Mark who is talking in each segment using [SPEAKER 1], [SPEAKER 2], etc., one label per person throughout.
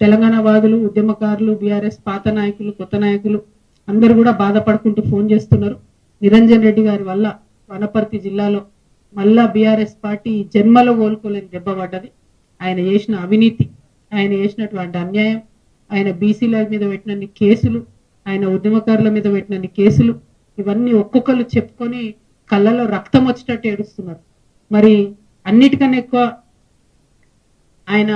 [SPEAKER 1] తెలంగాణ వాదులు, ఉద్యమకారులు, బీఆర్ఎస్ పాత నాయకులు, కొత్త నాయకులు అందరూ కూడా బాధపడుకుంటూ ఫోన్ చేస్తున్నారు. నిరంజన్ రెడ్డి గారి వల్ల వనపర్తి జిల్లాలో మళ్ళా బీఆర్ఎస్ పార్టీ జన్మలో కోలుకోలేని దెబ్బ పడ్డది. ఆయన చేసిన అవినీతి, ఆయన చేసినటువంటి అన్యాయం, ఆయన బీసీల మీద పెట్టినన్ని కేసులు, ఆయన ఉద్యమకారుల మీద పెట్టినన్ని కేసులు, ఇవన్నీ ఒక్కొక్కరు చెప్పుకొని కళ్ళలో రక్తం వచ్చేటట్టు ఏడుస్తున్నారు. మరి అన్నిటికన్నా ఎక్కువ ఆయన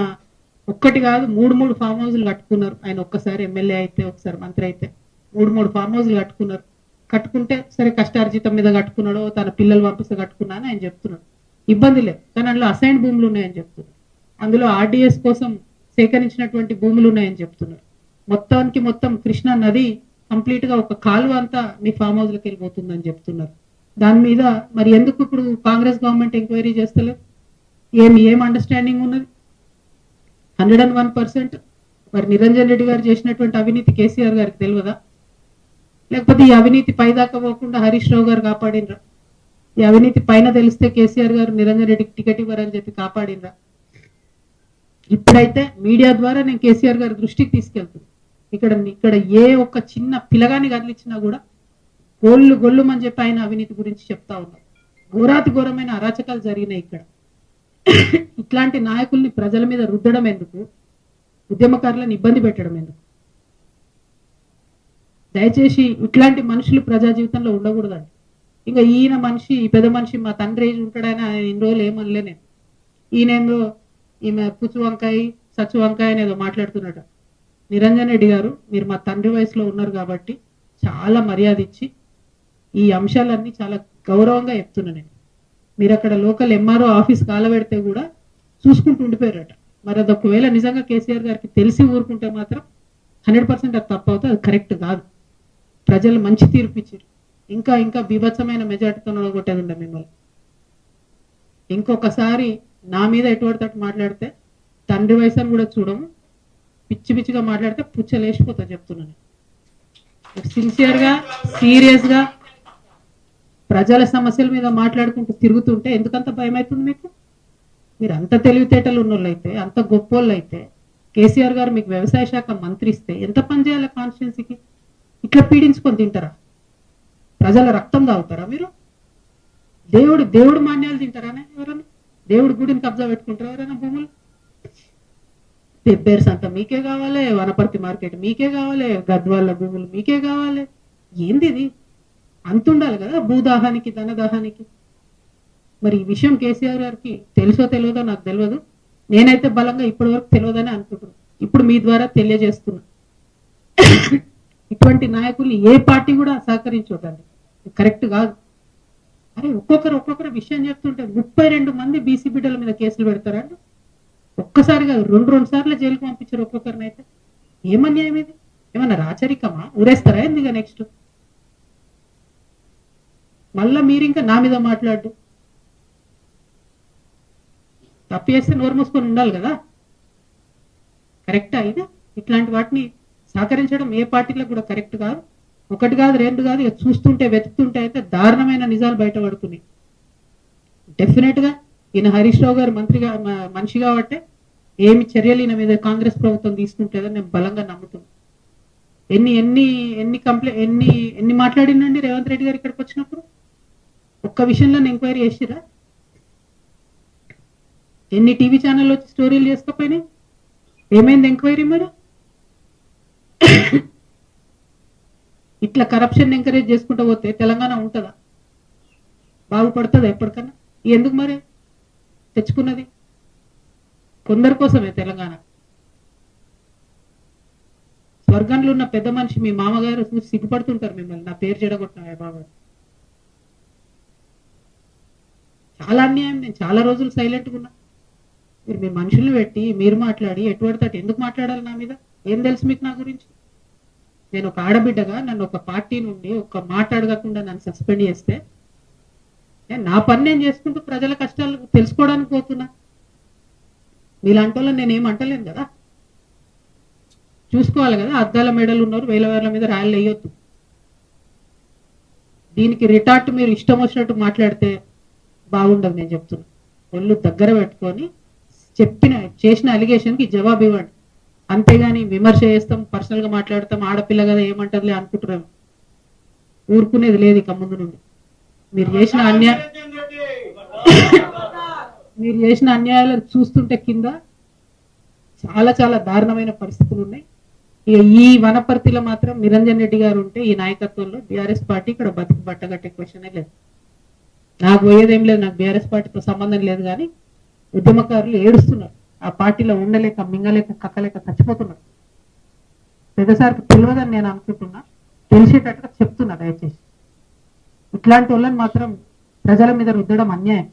[SPEAKER 1] ఒక్కటి కాదు 3 ఫామ్ హౌస్లు కట్టుకున్నారు. ఆయన ఒక్కసారి ఎమ్మెల్యే అయితే, ఒకసారి మంత్రి అయితే 3 ఫామ్ హౌస్లు కట్టుకున్నారు. కట్టుకుంటే సరే కష్టార్జితం మీద కట్టుకున్నాడో, తన పిల్లలు పంపిస్తే కట్టుకున్నా అని ఆయన చెప్తున్నాడు. ఇబ్బంది లేదు, కానీ అందులో అసైన్ భూములు ఉన్నాయని చెప్తున్నారు. అందులో ఆర్డీఎస్ కోసం సేకరించినటువంటి భూములు ఉన్నాయని చెప్తున్నారు. మొత్తానికి మొత్తం కృష్ణా నది కంప్లీట్ గా ఒక కాలువ అంతా మీ ఫామ్ హౌస్ లకి వెళ్ళిపోతుందని చెప్తున్నారు. దాని మీద మరి ఎందుకు ఇప్పుడు కాంగ్రెస్ గవర్నమెంట్ ఎంక్వైరీ చేస్తలేదు? ఏం అండర్స్టాండింగ్ ఉన్నది? 101%. మరి నిరంజన్ రెడ్డి గారు చేసినటువంటి అవినీతి కేసీఆర్ గారికి తెలియదా? లేకపోతే ఈ అవినీతి పైదాకా పోకుండా హరీష్ రావు గారు కాపాడినరా? ఈ అవినీతి పైన తెలిస్తే కేసీఆర్ గారు నిరంజన్ రెడ్డికి టికెట్ ఇవ్వరని చెప్పి కాపాడినరా? ఇప్పుడైతే మీడియా ద్వారా నేను కేసీఆర్ గారి దృష్టికి తీసుకెళ్తున్నాను. ఇక్కడ ఏ ఒక్క చిన్న పిల్లగాని కదిలిచ్చినా కూడా గొల్లు అని చెప్పి ఆయన అవినీతి గురించి చెప్తా ఉన్నారు. ఘోరాతి ఘోరమైన అరాచకాలు జరిగినాయి ఇక్కడ. ఇట్లాంటి నాయకుల్ని ప్రజల మీద రుద్దడం ఎందుకు? ఉద్యమకారులను ఇబ్బంది పెట్టడం ఎందుకు? దయచేసి ఇట్లాంటి మనుషులు ప్రజా జీవితంలో ఉండకూడదండి. ఇంకా ఈయన మనిషి, ఈ పెద్ద మనిషి మా తండ్రి ఏజ్ ఉంటాడని ఆయన ఇన్ని రోజులు ఏమనలే నేను. ఈయనేందో ఈమె పుచ్చు వంకాయ సచ్చు వంకాయ అనేదో మాట్లాడుతున్నట. నిరంజన్ రెడ్డి గారు, మీరు మా తండ్రి వయసులో ఉన్నారు కాబట్టి చాలా మర్యాద ఇచ్చి ఈ అంశాలన్నీ చాలా గౌరవంగా చెప్తున్నా నేను. మీరు అక్కడ లోకల్ ఎంఆర్ఓ ఆఫీస్ కాలబెడితే కూడా చూసుకుంటూ ఉండిపోయారట. మరి అది ఒకవేళ నిజంగా కేసీఆర్ గారికి తెలిసి ఊరుకుంటే మాత్రం 100% అది తప్పు అవుతుంది, అది కరెక్ట్ కాదు. ప్రజలు మంచి తీర్పు ఇచ్చారు. ఇంకా బీభత్సమైన మెజార్టీతో కొట్టేది ఉండే మిమ్మల్ని. ఇంకొకసారి నా మీద ఎటువంటి మాట్లాడితే తండ్రి వయసు అని కూడా చూడము, పిచ్చిగా మాట్లాడితే పుచ్చలేసిపోతా చెప్తున్నాను. సిన్సియర్గా, సీరియస్గా ప్రజల సమస్యల మీద మాట్లాడుకుంటూ తిరుగుతుంటే ఎందుకంత భయం అవుతుంది మీకు? మీరు అంత తెలివితేటలు ఉన్నోళ్ళు అయితే, అంత గొప్పోళ్ళు అయితే, కేసీఆర్ గారు మీకు వ్యవసాయ శాఖ మంత్రి ఇస్తే ఎంత పని చేయాలి కాన్స్టిట్యున్సీకి? ఇట్లా పీడించుకొని తింటారా? ప్రజల రక్తం తాగుతారా మీరు? దేవుడు మాన్యాలు తింటారానే ఎవరైనా? దేవుడి గుడిని కబ్జా పెట్టుకుంటారా ఎవరైనా భూములు? పెబ్బేర్స్ అంతా మీకే కావాలి, వనపర్తి మార్కెట్ మీకే కావాలి, గద్వాళ్ళ భూములు మీకే కావాలి. ఏంది ఇది? అంతుండాలి కదా భూదాహానికి, ధనదాహానికి. మరి ఈ విషయం కేసీఆర్ గారికి తెలుసో తెలియదో నాకు తెలియదు. నేనైతే బలంగా ఇప్పటి వరకు తెలియదని అనుకుంటున్నాను. ఇప్పుడు మీ ద్వారా తెలియజేస్తున్నా, ఇటువంటి నాయకుల్ని ఏ పార్టీ కూడా సహకరించొద్దండి, కరెక్ట్ కాదు. అరే ఒక్కొక్కరు విషయం చెప్తుంటే 32 మంది బీసీ బిడ్డల మీద కేసులు పెడతారండి. ఒక్కసారి కాదు, 2 సార్లు జైలుకు పంపించారు ఒక్కొక్కరిని. అయితే ఏమన్యాయం ఇది? ఏమన్నా రాచరికమా? ఊరేస్తారా ఎందుకు? నెక్స్ట్ మళ్ళా మీరు ఇంకా నా మీద మాట్లాడు. తప్పు చేస్తే నోరు మూసుకొని ఉండాలి కదా, కరెక్టా ఇది? ఇట్లాంటి వాటిని సహకరించడం ఏ పార్టీలకు కూడా కరెక్ట్ కాదు. ఒకటి కాదు, 2 కాదు, ఇక చూస్తుంటే వెతుకుతుంటే అయితే దారుణమైన నిజాలు బయటపడుతున్నాయి. డెఫినెట్ గా ఈయన హరీష్ రావు గారు మనిషి కాబట్టి ఏమి చర్యలు ఈయన మీద కాంగ్రెస్ ప్రభుత్వం తీసుకుంటుందని నేను బలంగా నమ్ముతున్నాను. ఎన్ని మాట్లాడినండి రేవంత్ రెడ్డి గారు ఇక్కడికి వచ్చినప్పుడు? ఒక్క విషయంలో ఎంక్వైరీ చేసిరా? ఎన్ని టీవీ ఛానల్లో వచ్చి స్టోరీలు చేసుకోపోయినాయి? ఏమైంది ఎంక్వైరీ? మరి ఇట్లా కరప్షన్ ఎంకరేజ్ చేసుకుంటూ పోతే తెలంగాణ ఉంటుందా? బాగుపడుతుందా ఎప్పటికన్నా? ఎందుకు మరి తెచ్చుకున్నది? కొందరి కోసమే తెలంగాణ. స్వర్గంలో ఉన్న పెద్ద మనిషి మీ మామగారు చూసి సిగ్గుపడుతుంటారు మిమ్మల్ని, నా పేరు చెడగొట్టినా బాబా. చాలా అన్యాయం. నేను చాలా రోజులు సైలెంట్గా ఉన్నా. మీరు మీ మనుషుల్ని పెట్టి మీరు మాట్లాడి ఎటువంటి ఎందుకు మాట్లాడాలి నా మీద? ఏం తెలుసు మీకు నా గురించి? నేను ఒక ఆడబిడ్డగా నన్ను ఒక పార్టీ నుండి ఒక మాట అడగకుండా నన్ను సస్పెండ్ చేస్తే నా పని నేను చేసుకుంటూ ప్రజల కష్టాలు తెలుసుకోవడానికి పోతున్నా. మీలాంటి వాళ్ళని నేను ఏమంటలేను కదా, చూసుకోవాలి కదా. అద్దాల మెడలు ఉన్నారు, వేల మీద రాయలు వేయొద్దు. దీనికి రిటార్ట్ మీరు ఇష్టం వచ్చినట్టు మాట్లాడితే బాగుండదు. నేను చెప్తున్నా, ఒళ్ళు దగ్గర పెట్టుకొని చేసిన అలిగేషన్కి జవాబు ఇవ్వండి. అంతేగాని విమర్శ చేస్తాం, పర్సనల్ గా మాట్లాడతాం, ఆడపిల్ల కదా ఏమంటదిలే అనుకుంటున్నాం. ఊరుకునేది లేదు ఇక ముందు నుండి. మీరు చేసిన అన్యాయం మీరు చేసిన అన్యాయాలను చూస్తుంటే కింద చాలా చాలా దారుణమైన పరిస్థితులు ఉన్నాయి. ఇక ఈ వనపర్తిలో మాత్రం నిరంజన్ రెడ్డి గారు ఉంటే ఈ నాయకత్వంలో బీఆర్ఎస్ పార్టీ ఇక్కడ బతుకు బట్టగట్టే క్వశ్చనే లేదు. నాకు పోయేదేం లేదు, నాకు బీఆర్ఎస్ పార్టీతో సంబంధం లేదు. కానీ ఉద్యమకారులు ఏడుస్తున్నారు, ఆ పార్టీలో ఉండలేక మింగలేక కక్కలేక చచ్చిపోతున్నారు. పెద్దసారికి తెలియదని నేను అనుకుంటున్నా, తెలిసేటట్టుగా చెప్తున్నా. దయచేసి ఇట్లాంటి వాళ్ళని మాత్రం ప్రజల మీద రుద్దడం అన్యాయం.